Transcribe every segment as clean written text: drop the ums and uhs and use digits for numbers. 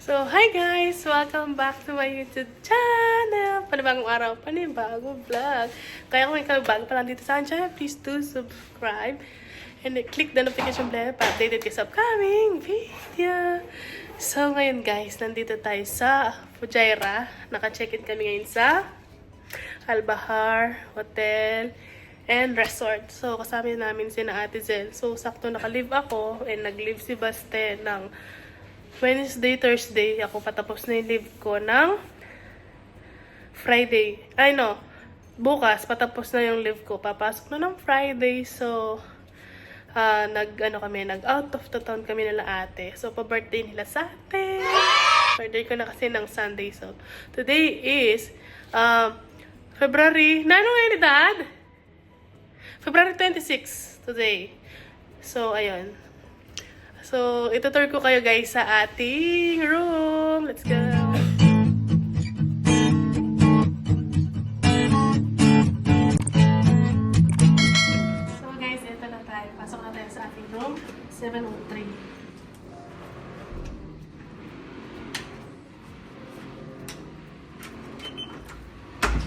So, hi guys! Welcome back to my YouTube channel! Panibagong araw, panibagong vlog. Kaya kung ikaw bago pa lang dito sa channel, please do subscribe and click the notification bell para updated kayo sa upcoming video. So, ngayon guys, nandito tayo sa Fujairah. Naka-check-in kami ngayon sa Al-Bahar Hotel and Resort. So, kasama namin si na Ate Zel. So, sakto naka-leave ako and nag-leave si Baste ng Wednesday, Thursday, ako patapos na yung leave ko ng Friday. Ay no, bukas patapos na yung leave ko. Papasok na ng Friday. So, nag-out of the town kami nila ate. So, pa-birthday nila sa ate. Birthday ko na kasi ng Sunday. So, today is February, na ano ngayon, Dad? February 26 today. So, ayun. So, itutur ko kayo guys sa ating room. Let's go! So guys, ito na tayo. Pasok na tayo sa ating room. 703.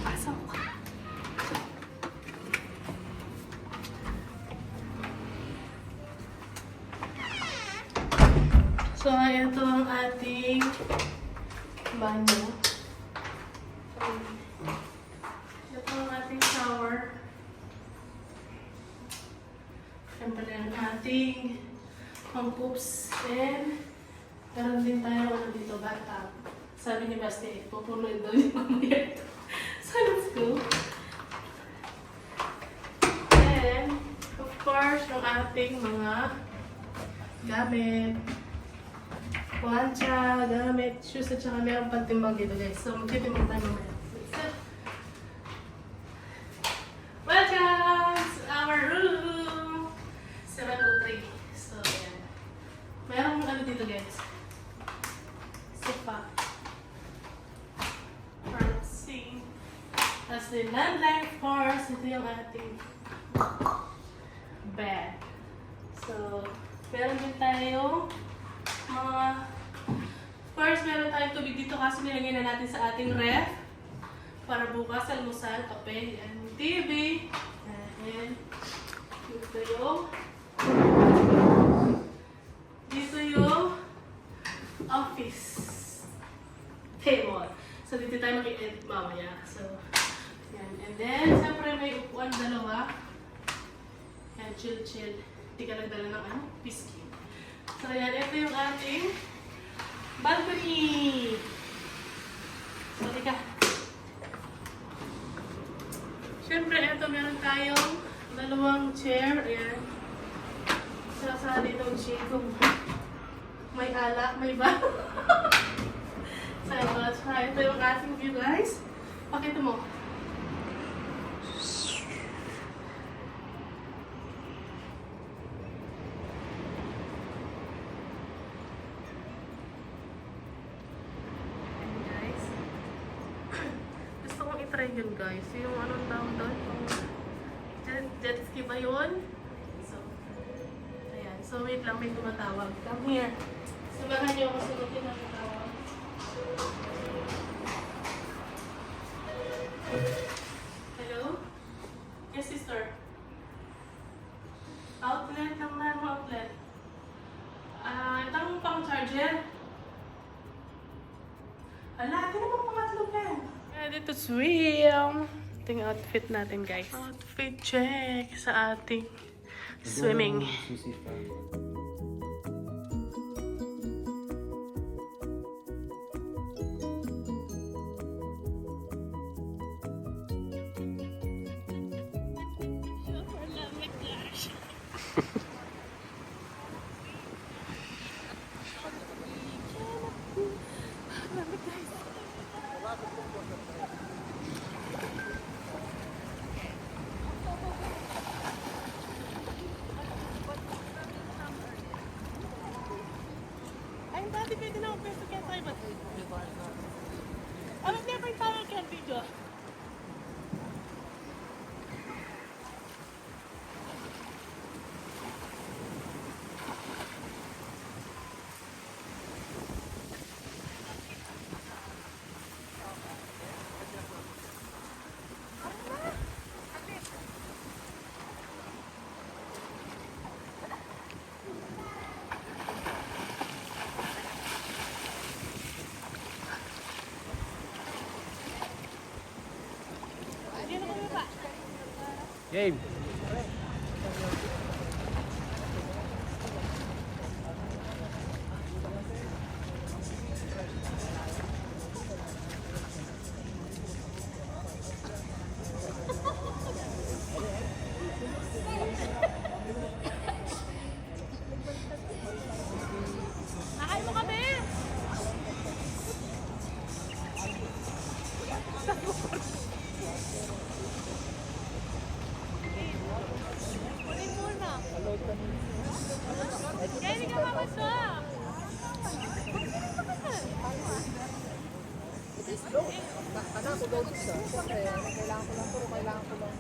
Pasok! So, ito ang ating banyo. Ito ang ating shower. Yan pala ang ating pang-poops. And, meron din tayo dito, bathtub. Sabi ni Basti, pupunuin daw yung mamaya ito. So, let's go. And, of course, yung ating mga gamit. Plancha, gamit, shoes, at saka mayroong pantimbang dito guys. So, magtitimbang tayo mamaya. Welcome to our room! 703. So, yan. Mayroong ano dito guys. Sofa. Sink. Tapos the landline, of course. Ito yung ating bed. So, meron din tayong first, meron tayong tubig dito kasi nilagay na natin sa ating ref para bukas, almusal, kape, and TV. And dito yung office table. So, dito tayo mag-edit mamaya. So, yan. And then, siyempre may upuan dalawa. Yan, chill-chill. Hindi ka nagdala ng biscuit. So, yan. Ito yung ating balcony. So, ika. Siyempre, ito meron tayong dalawang chair. Ayan. Sasama dito ang shake kung may alak, may ba. So, ito yung ating view, guys. Pakita mo. Try yun guys. Yung anong tawag doon? Jet ski ba yun? So, ayan. So, wait lang. May tumatawag. Come here. Samahan niyo ako sunutin ang tawag. Hello? Yes, sister. Outlet lang na outlet. Itang pang charger. Ala, ito naman pangatlog yan. Ready to swim. Ito yung outfit natin, guys. Outfit check sa ating swimming. Dati pwede na ako kaya tayo ba? I've never thought I can video. Game. Nakain mo kami! Kunin muna. Kaya hindi ka mamasa. Kana ko daw dito. Siyempre, kailangan ko lang, pero kailangan ko lang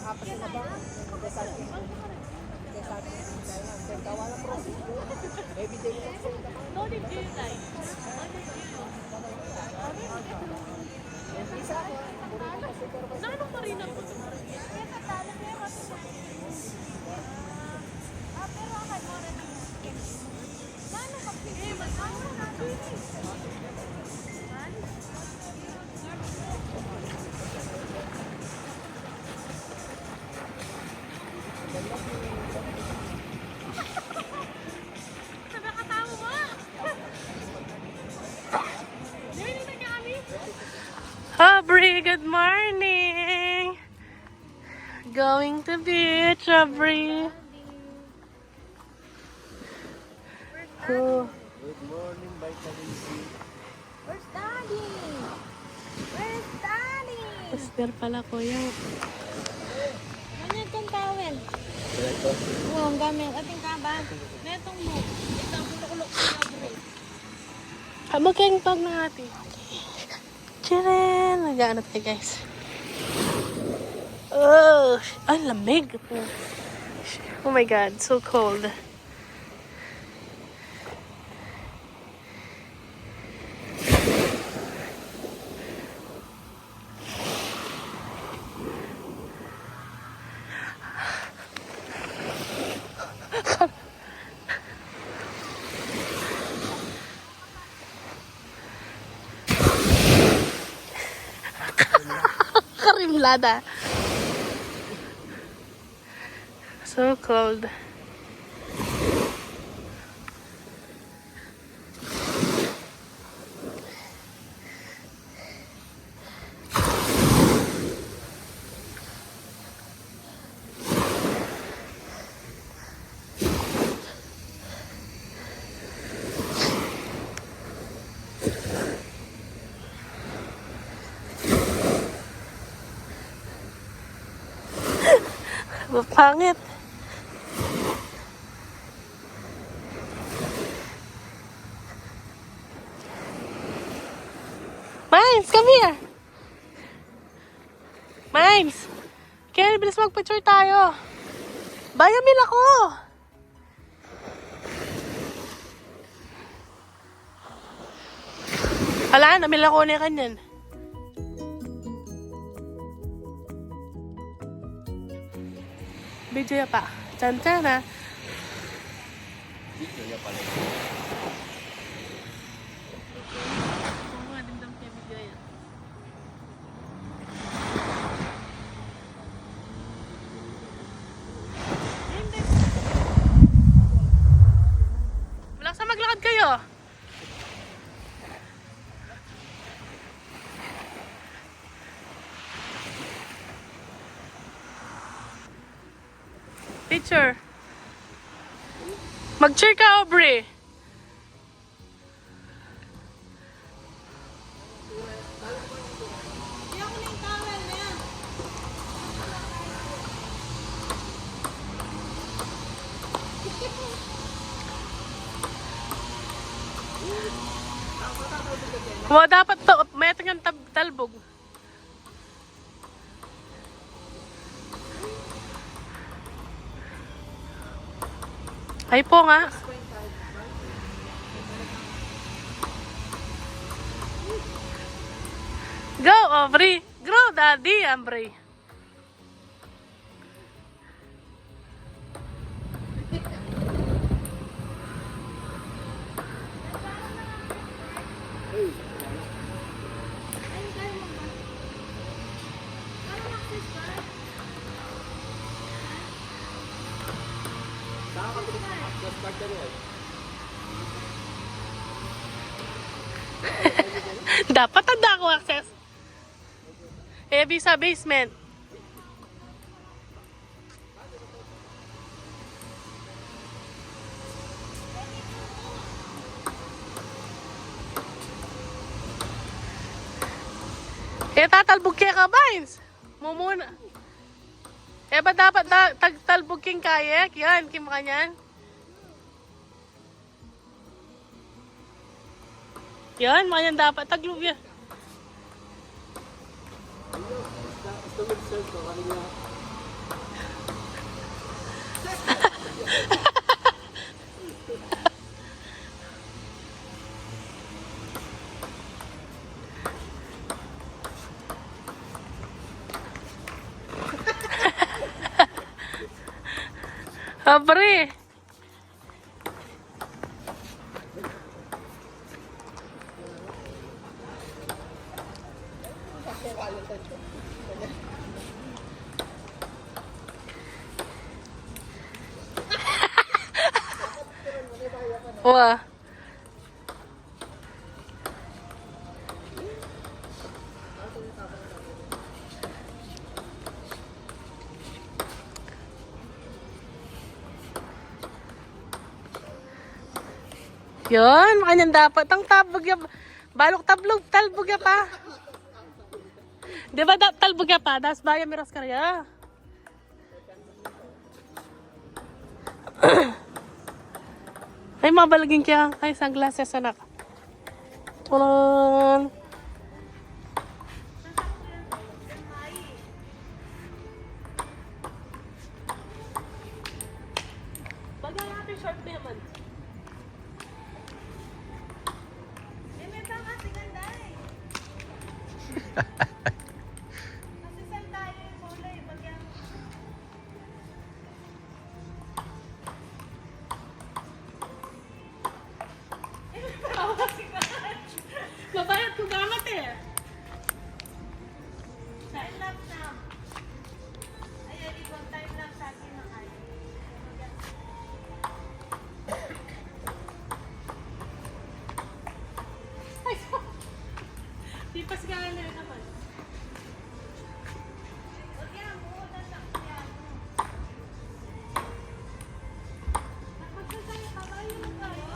apat na ba? Kaya sa akin, kaya gawa na process ko. Everyday lang sa ito. No need you like. Isa ako, puro ko kasi pero kasi. Nanong marina po? Sabi katawa mo! Aubrey, good morning! Going to beach, Aubrey. Oh. Good morning, Vitamin C. Where's Daddy? Where's Daddy? Sister pala ko yan. Ganyan kong towel. Oo, ang gamit. Ating kaban. Netong mo. Ito ang kulukulok ko na break. Magkayang pag na ate. Chiren! Nag-ano tayo, guys. Oh, ang lamig. Oh my God, so cold. Karimlada. So cold. Pangit. Miles, come here. Miles. Kaya bilis mag-picture tayo. Bayamil ako. Hala, namil ako na kanyan. Video pa. Tantana. Dito niya pala. Wala sa maglakad kayo. Picture. Mag-cheer ka, Aubrey. Iyak ko na yung towel na yan. Wow, dapat to. May tingnan talbog. Ay po nga. Go, Aubrey. Grow, Daddy, Aubrey. Ayun tayo mga. Parang access ka. Dapat tanda ako access. Heavy sa basement. Tatalbog kaya ka, Vines? Mumuna. Ba dapat tagtalbog king kayak? Yan, kim kanyan. Yan, manyan dapat taglubya. Abre. Wah. Yun, makanya dapat ang tabog ya. Balok talbog ya pa. Di ba talbog ya pa? Das baya miras karya. Ay, mabalagin kaya kay sunglasses anak. Tulan. Bagay natin short naman. Babayad ko gamat eh. Time lapse na. Ayan, ibang time lapse sa akin ng ay. Di pa sigara na yun naman. Huwag yan, buo na sa yan. Magsasayo ka ba yun kayo?